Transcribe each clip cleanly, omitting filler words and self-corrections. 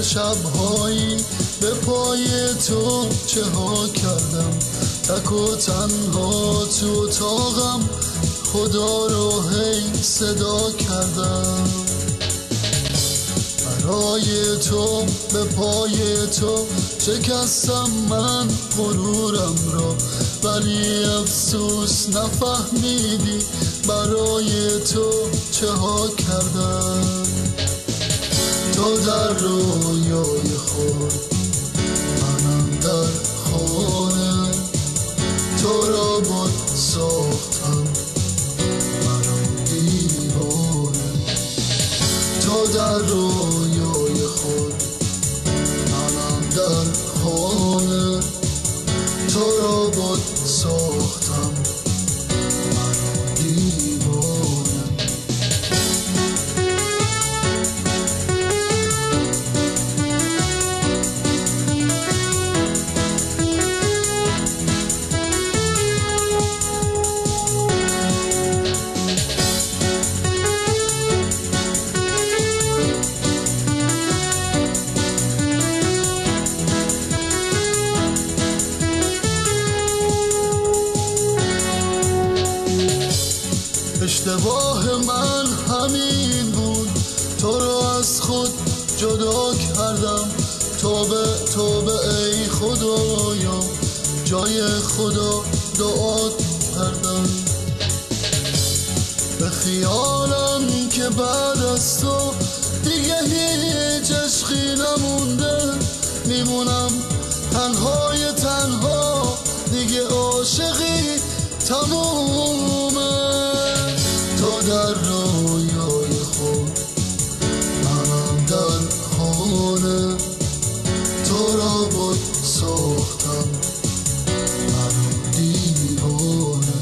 شبهایی به پای تو چه ها کردم، تک و تنها تو اتاقم خدا رو هی صدا کردم. برای تو به پای تو شکستم من غرورم را، ولی افسوس نفهمیدی برای تو چه ها کردم. تو در رویای خود، منم در خانه، تو را بود ساختم منم دیوانه. تو در رویای خود، منم در خانه، تو را بود ساختم منم دیوانه. اشتباه من همین بود، تو رو از خود جدا کردم. توبه ای خدایا، جای خدا دعا کردم. به خیالم که بعد از تو دیگه هیچ عشقی نمونده، میمونم تنهای تنها، دیگه عاشقی تمومه. تو در رویای خود، منم در خانه، تو را بود ساختم منم دیوانه.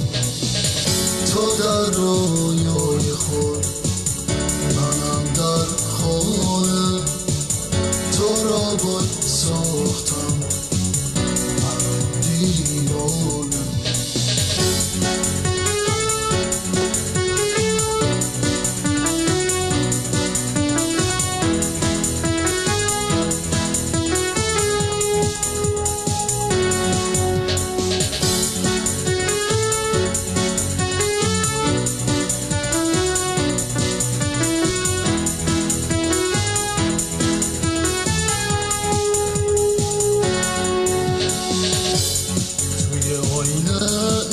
تو در رویای خود، منم در خانه، تو را بود ساختم منم دیوانه.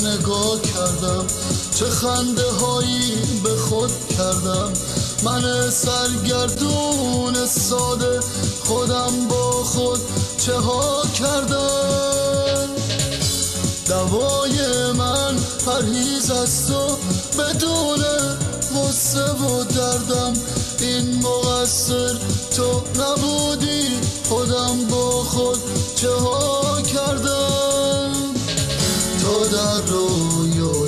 نگاه کردم چه خنده هایی به خود کردم، من سرگردون ساده خودم با خود چه ها کردم. دوای من پرهیز از تو بدون غصه و دردم، این مقصر تو نبودی، خودم با خود چه ها کردم. تو در رویا